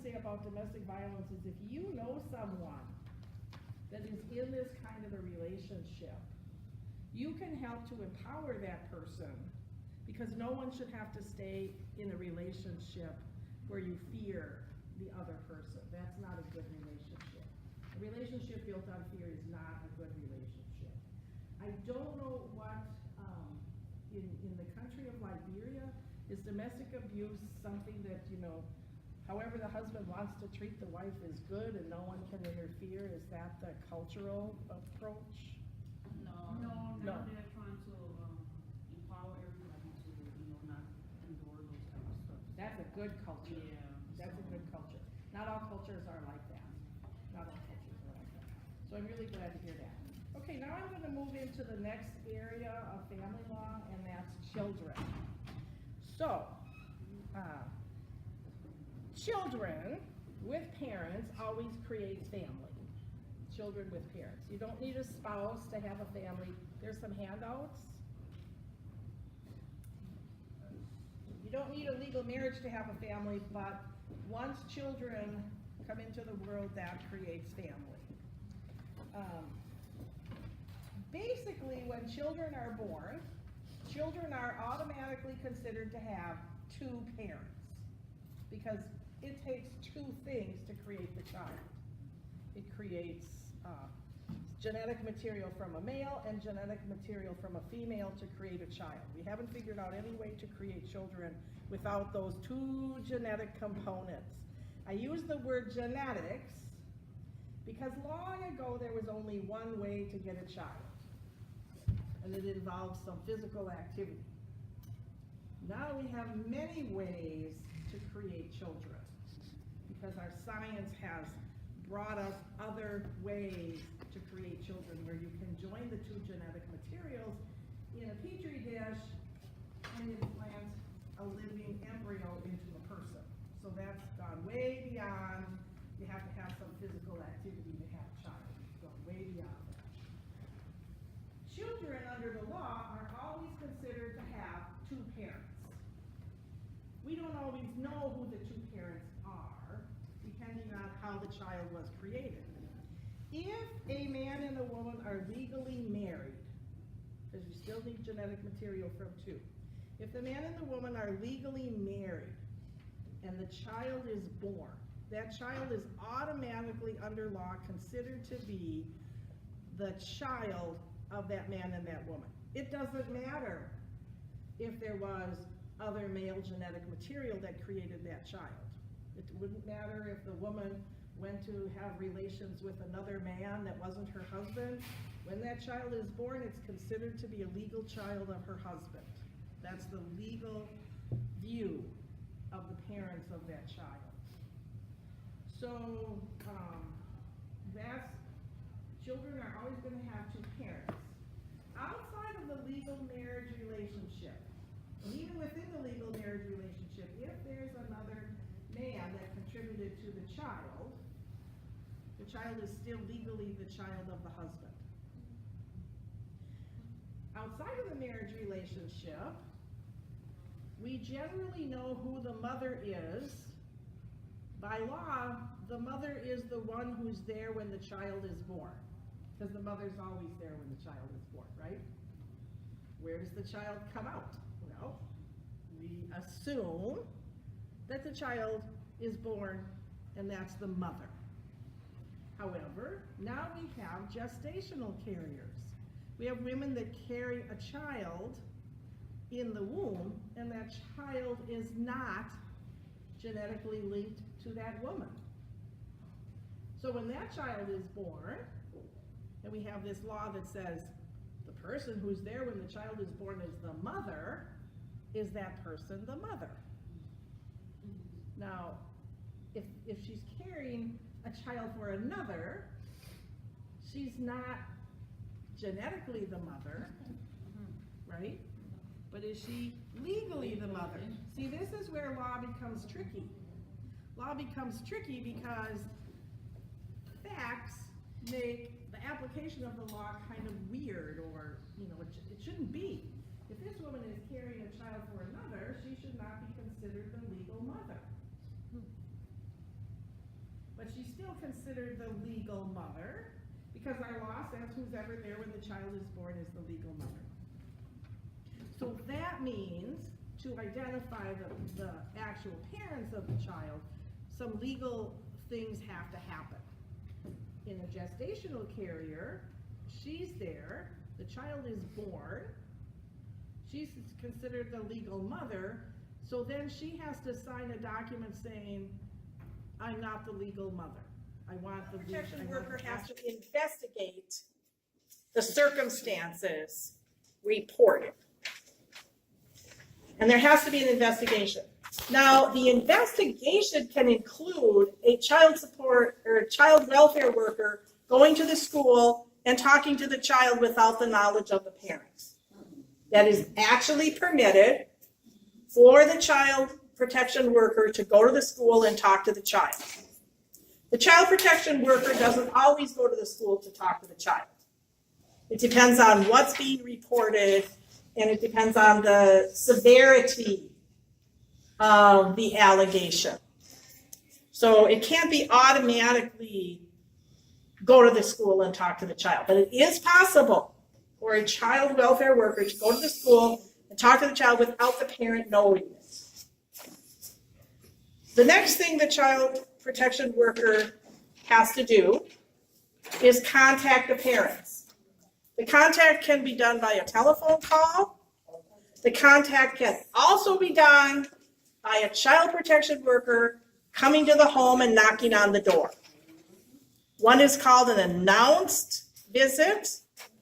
say about domestic violence is if you know someone that is in this kind of a relationship, you can help to empower that person, because no one should have to stay in a relationship where you fear the other person. That's not a good relationship. A relationship built on fear is not a good relationship. I don't know what, in the country of Liberia, is domestic abuse something that, however the husband wants to treat the wife is good and no one can interfere? Is that the cultural approach? No, they're trying to empower everybody to, not endure those type of stuff. That's a good culture. Yeah. That's a good culture. Not all cultures are like that. Not all cultures are like that. So I'm really glad to hear that. Okay, now I'm going to move into the next area of family law, and that's children. So, children with parents always creates family. Children with parents. You don't need a spouse to have a family. There's some handouts. You don't need a legal marriage to have a family, but once children come into the world, that creates family. Basically, when children are born, children are automatically considered to have two parents, because it takes two things to create the child. It creates genetic material from a male and genetic material from a female to create a child. We haven't figured out any way to create children without those two genetic components. I use the word genetics because long ago there was only one way to get a child, and it involves some physical activity. Now we have many ways to create children because our science has brought us other ways to create children, where you can join the two genetic materials in a petri dish and implant a living embryo into a person. So that's gone way beyond, you have to have some physical activity to have a child. It's gone way beyond that. Children under the law are always considered to have two parents. We don't always know who the two parents are, depending on how the child was created. If a man and a woman are legally married, because you still need genetic material from two. If the man and the woman are legally married and the child is born, that child is automatically under law considered to be the child of that man and that woman. It doesn't matter if there was other male genetic material that created that child. It wouldn't matter if the woman went to have relations with another man that wasn't her husband. When that child is born, it's considered to be a legal child of her husband. That's the legal view of the parents of that child. So children are always going to have two parents. Outside of the legal marriage relationship, and even within the legal marriage relationship, if there's another man that contributed to the child is still legally the child of the husband. Outside of the marriage relationship, we generally know who the mother is. By law, the mother is the one who's there when the child is born, because the mother's always there when the child is born, right? Where does the child come out? Well, we assume that the child is born, and that's the mother. However, now we have gestational carriers. We have women that carry a child in the womb, and that child is not genetically linked to that woman. So when that child is born, and we have this law that says the person who's there when the child is born is the mother, is that person the mother? Now, if she's carrying a child for another, she's not genetically the mother, right? But is she legally the mother? See, this is where law becomes tricky. Law becomes tricky because facts make the application of the law kind of weird, or, it shouldn't be. If this woman is carrying a child for another, she should not be considered the legal mother. considered the legal mother, because our law says who's ever there when the child is born is the legal mother. So that means to identify the actual parents of the child, some legal things have to happen. In a gestational carrier, she's there, the child is born, she's considered the legal mother, so then she has to sign a document saying, I'm not the legal mother. I want the protection worker has to investigate the circumstances reported. And there has to be an investigation. Now, the investigation can include a child support or a child welfare worker going to the school and talking to the child without the knowledge of the parents. That is actually permitted for the child protection worker to go to the school and talk to the child. The child protection worker doesn't always go to the school to talk to the child. It depends on what's being reported, and it depends on the severity of the allegation. So it can't be automatically go to the school and talk to the child, but it is possible for a child welfare worker to go to the school and talk to the child without the parent knowing it. The next thing the child protection worker has to do is contact the parents. The contact can be done by a telephone call. The contact can also be done by a child protection worker coming to the home and knocking on the door. One is called an announced visit,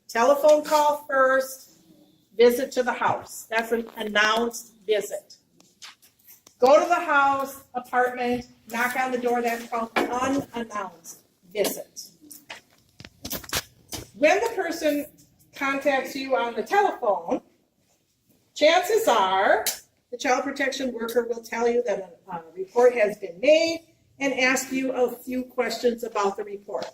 telephone call first, visit to the house. That's an announced visit. Go to the house, apartment, knock on the door, that's called unannounced visit. When the person contacts you on the telephone, chances are the child protection worker will tell you that a report has been made and ask you a few questions about the report.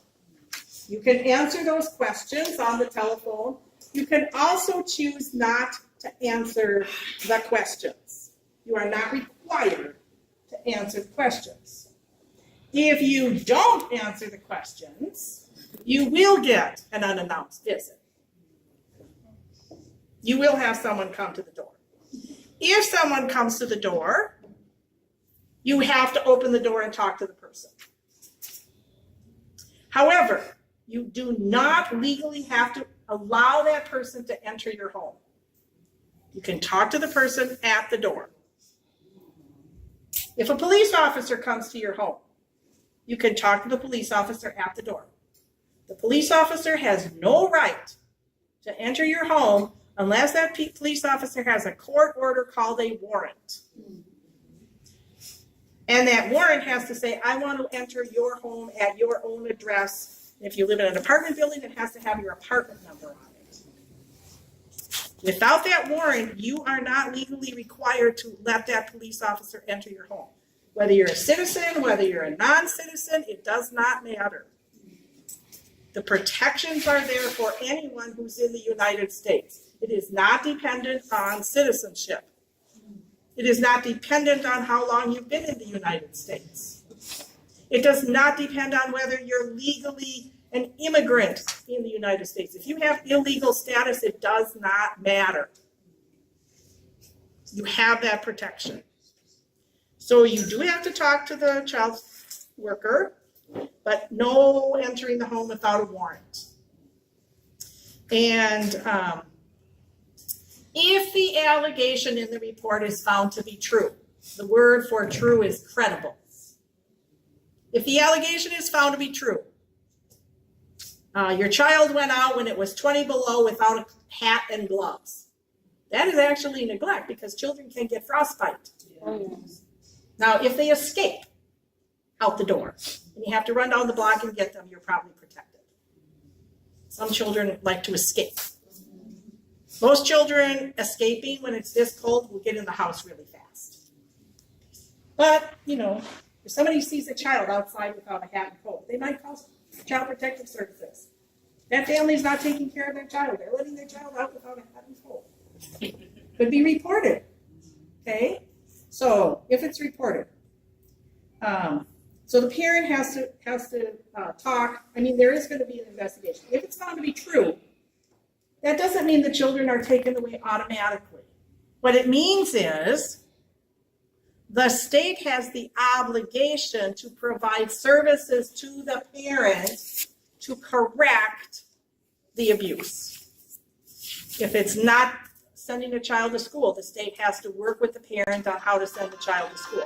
You can answer those questions on the telephone. You can also choose not to answer the questions. You are not required to answer the questions. If you don't answer the questions, you will get an unannounced visit. You will have someone come to the door. If someone comes to the door, you have to open the door and talk to the person. However, you do not legally have to allow that person to enter your home. You can talk to the person at the door. If a police officer comes to your home, you can talk to the police officer at the door. The police officer has no right to enter your home unless that police officer has a court order called a warrant. And that warrant has to say, I want to enter your home at your own address. If you live in an apartment building, it has to have your apartment number on it. Without that warrant, you are not legally required to let that police officer enter your home. Whether you're a citizen, whether you're a non-citizen, it does not matter. The protections are there for anyone who's in the United States. It is not dependent on citizenship. It is not dependent on how long you've been in the United States. It does not depend on whether you're legally an immigrant in the United States. If you have illegal status, it does not matter. You have that protection. So you do have to talk to the child worker, but no entering the home without a warrant. And if the allegation in the report is found to be true, the word for true is credible. If the allegation is found to be true, your child went out when it was 20 below without a hat and gloves. That is actually neglect because children can get frostbite. Now, if they escape out the door and you have to run down the block and get them, you're probably protected. Some children like to escape. Most children escaping when it's this cold will get in the house really fast. But, you know, if somebody sees a child outside without a hat and coat, they might call Child Protective Services. That family's not taking care of their child. They're letting their child out without a hat and coat. Could be reported. Okay? So, if it's reported. So the parent has to talk. I mean, there is going to be an investigation. If it's found to be true, that doesn't mean the children are taken away automatically. What it means is the state has the obligation to provide services to the parents to correct the abuse. If it's not sending a child to school, the state has to work with the parent on how to send the child to school.